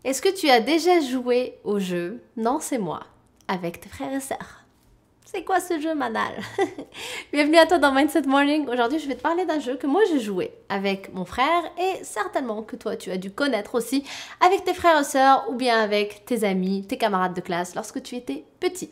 Est-ce que tu as déjà joué au jeu Non, c'est moi, avec tes frères et sœurs? C'est quoi ce jeu, Manal? Bienvenue à toi dans Mindset Morning. Aujourd'hui, je vais te parler d'un jeu que moi j'ai joué avec mon frère et certainement que toi, tu as dû connaître aussi avec tes frères et sœurs ou bien avec tes amis, tes camarades de classe lorsque tu étais petit.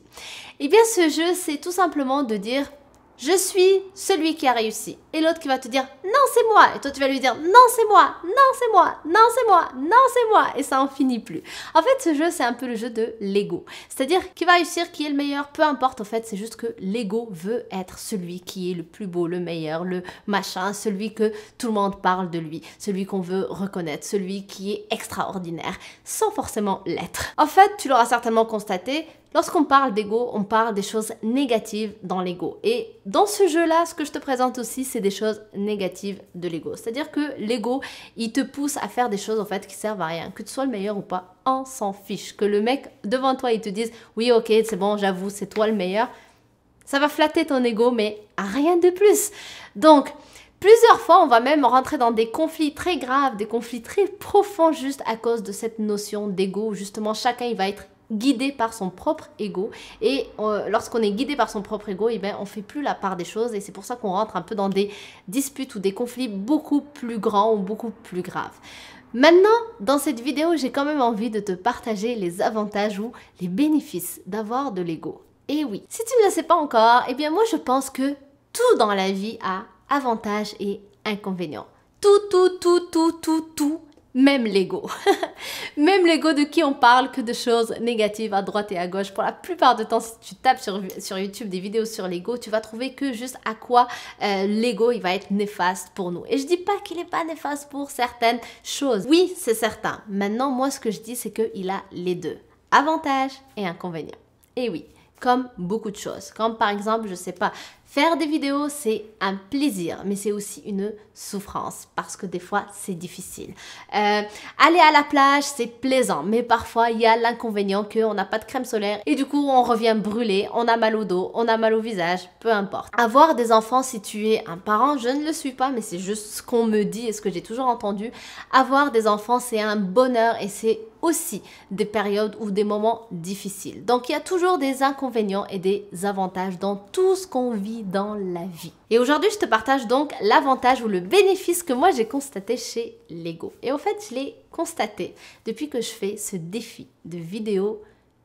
Eh bien, ce jeu, c'est tout simplement de dire je suis celui qui a réussi. Et l'autre qui va te dire non, c'est moi. Et toi, tu vas lui dire non, c'est moi, non, c'est moi, non, c'est moi, non, c'est moi. Et ça en finit plus. En fait, ce jeu, c'est un peu le jeu de l'ego. C'est-à-dire qui va réussir, qui est le meilleur, peu importe. En fait, c'est juste que l'ego veut être celui qui est le plus beau, le meilleur, le machin, celui que tout le monde parle de lui, celui qu'on veut reconnaître, celui qui est extraordinaire, sans forcément l'être. En fait, tu l'auras certainement constaté, lorsqu'on parle d'ego, on parle des choses négatives dans l'ego. Et dans ce jeu-là, ce que je te présente aussi, c'est des choses négatives de l'ego. C'est-à-dire que l'ego, il te pousse à faire des choses en fait qui servent à rien. Que tu sois le meilleur ou pas, on s'en fiche. Que le mec devant toi, il te dise « Oui, ok, c'est bon, j'avoue, c'est toi le meilleur », ça va flatter ton ego, mais rien de plus. Donc, plusieurs fois, on va même rentrer dans des conflits très graves, des conflits très profonds juste à cause de cette notion d'ego. Justement, chacun, il va être guidé par son propre ego et lorsqu'on est guidé par son propre ego, eh bien, on fait plus la part des choses et c'est pour ça qu'on rentre un peu dans des disputes ou des conflits beaucoup plus grands ou beaucoup plus graves. Maintenant, dans cette vidéo, j'ai quand même envie de te partager les avantages ou les bénéfices d'avoir de l'ego. Et oui, si tu ne le sais pas encore, eh bien moi je pense que tout dans la vie a avantages et inconvénients. Tout, même l'ego. Même l'ego de qui on parle que de choses négatives à droite et à gauche. Pour la plupart du temps, si tu tapes sur YouTube des vidéos sur l'ego, tu vas trouver que juste à quoi l'ego il va être néfaste pour nous. Et je dis pas qu'il n'est pas néfaste pour certaines choses. Oui, c'est certain. Maintenant, moi ce que je dis, c'est qu'il a les deux. Avantages et inconvénients. Et oui, comme beaucoup de choses. Comme par exemple, je sais pas, faire des vidéos, c'est un plaisir, mais c'est aussi une souffrance parce que des fois, c'est difficile. Aller à la plage, c'est plaisant, mais parfois, il y a l'inconvénient qu'on n'a pas de crème solaire et du coup, on revient brûlé, on a mal au dos, on a mal au visage, peu importe. Avoir des enfants, si tu es un parent, je ne le suis pas, mais c'est juste ce qu'on me dit et ce que j'ai toujours entendu. Avoir des enfants, c'est un bonheur et c'est aussi des périodes ou des moments difficiles. Donc, il y a toujours des inconvénients et des avantages dans tout ce qu'on vit dans la vie. Et aujourd'hui, je te partage donc l'avantage ou le bénéfice que moi j'ai constaté chez l'ego. Et au fait, je l'ai constaté depuis que je fais ce défi de vidéo,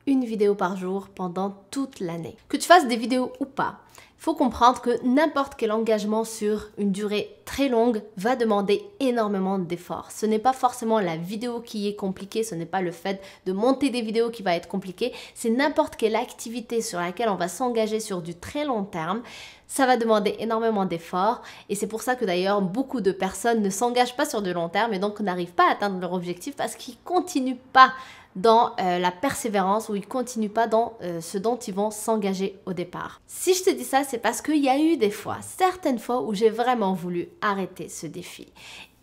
une vidéo par jour pendant toute l'année. Que tu fasses des vidéos ou pas, il faut comprendre que n'importe quel engagement sur une durée très longue va demander énormément d'efforts. Ce n'est pas forcément la vidéo qui est compliquée, ce n'est pas le fait de monter des vidéos qui va être compliqué, c'est n'importe quelle activité sur laquelle on va s'engager sur du très long terme. Ça va demander énormément d'efforts et c'est pour ça que d'ailleurs beaucoup de personnes ne s'engagent pas sur du long terme et donc n'arrivent pas à atteindre leur objectif parce qu'ils ne continuent pas dans la persévérance ou ils ne continuent pas dans ce dont ils vont s'engager au départ. Si je te dis ça, c'est parce qu'il y a eu des fois, certaines fois où j'ai vraiment voulu arrêter ce défi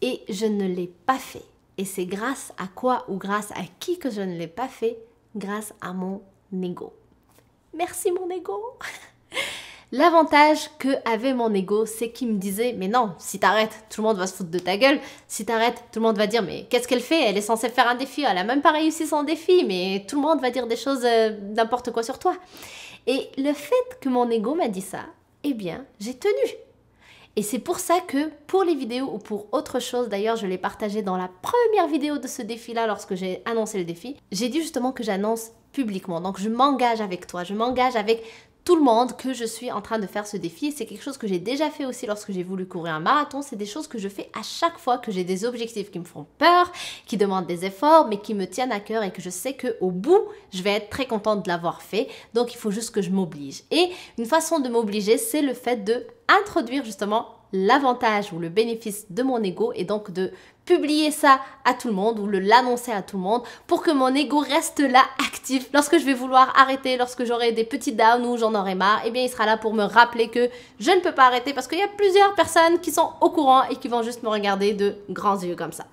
et je ne l'ai pas fait. Et c'est grâce à quoi ou grâce à qui que je ne l'ai pas fait? Grâce à mon ego. Merci mon ego. L'avantage que avait mon ego, c'est qu'il me disait « Mais non, si t'arrêtes, tout le monde va se foutre de ta gueule. Si t'arrêtes, tout le monde va dire « Mais qu'est-ce qu'elle fait? Elle est censée faire un défi. Elle a même pas réussi son défi. Mais tout le monde va dire des choses n'importe quoi sur toi. » Et le fait que mon ego m'a dit ça, eh bien, j'ai tenu. Et c'est pour ça que pour les vidéos ou pour autre chose, d'ailleurs je l'ai partagé dans la première vidéo de ce défi-là lorsque j'ai annoncé le défi, j'ai dit justement que j'annonce publiquement. Donc je m'engage avec toi, je m'engage avec tout le monde que je suis en train de faire ce défi. C'est quelque chose que j'ai déjà fait aussi lorsque j'ai voulu courir un marathon. C'est des choses que je fais à chaque fois que j'ai des objectifs qui me font peur, qui demandent des efforts, mais qui me tiennent à cœur et que je sais qu'au bout, je vais être très contente de l'avoir fait. Donc, il faut juste que je m'oblige. Et une façon de m'obliger, c'est le fait de introduire justement l'avantage ou le bénéfice de mon ego et donc de publier ça à tout le monde ou l'annoncer à tout le monde pour que mon ego reste là actif. Lorsque je vais vouloir arrêter, lorsque j'aurai des petits downs ou j'en aurai marre, eh bien il sera là pour me rappeler que je ne peux pas arrêter parce qu'il y a plusieurs personnes qui sont au courant et qui vont juste me regarder de grands yeux comme ça.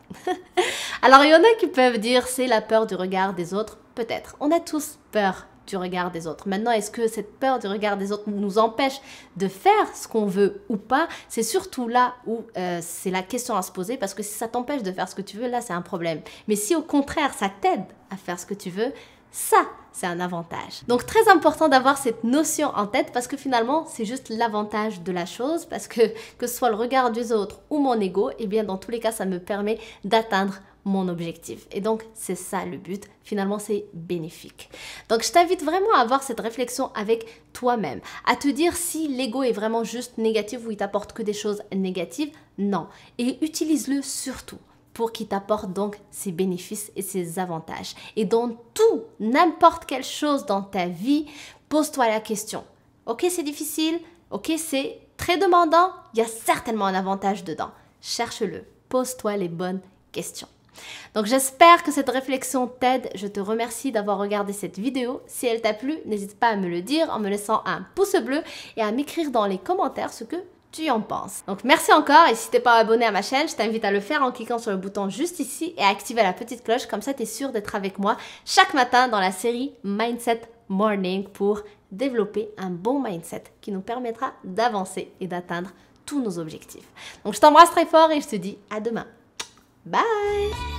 Alors il y en a qui peuvent dire c'est la peur du regard des autres. Peut-être. On a tous peur du regard des autres. Maintenant, est-ce que cette peur du regard des autres nous empêche de faire ce qu'on veut ou pas? C'est surtout là où c'est la question à se poser, parce que si ça t'empêche de faire ce que tu veux, là, c'est un problème. Mais si au contraire, ça t'aide à faire ce que tu veux, ça, c'est un avantage. Donc, très important d'avoir cette notion en tête, parce que finalement, c'est juste l'avantage de la chose, parce que ce soit le regard des autres ou mon ego, eh bien, dans tous les cas, ça me permet d'atteindre mon objectif. Et donc, c'est ça le but. Finalement, c'est bénéfique. Donc, je t'invite vraiment à avoir cette réflexion avec toi-même, à te dire si l'ego est vraiment juste négatif ou il t'apporte que des choses négatives. Non. Et utilise-le surtout pour qu'il t'apporte donc ses bénéfices et ses avantages. Et dans tout, n'importe quelle chose dans ta vie, pose-toi la question. Ok, c'est difficile. Ok, c'est très demandant. Il y a certainement un avantage dedans. Cherche-le. Pose-toi les bonnes questions. Donc j'espère que cette réflexion t'aide. Je te remercie d'avoir regardé cette vidéo. Si elle t'a plu, n'hésite pas à me le dire en me laissant un pouce bleu et à m'écrire dans les commentaires ce que tu en penses. Donc merci encore, et si t'es pas abonné à ma chaîne, je t'invite à le faire en cliquant sur le bouton juste ici et à activer la petite cloche, comme ça tu es sûr d'être avec moi chaque matin dans la série Mindset Morning pour développer un bon mindset qui nous permettra d'avancer et d'atteindre tous nos objectifs. Donc je t'embrasse très fort et je te dis à demain. Bye!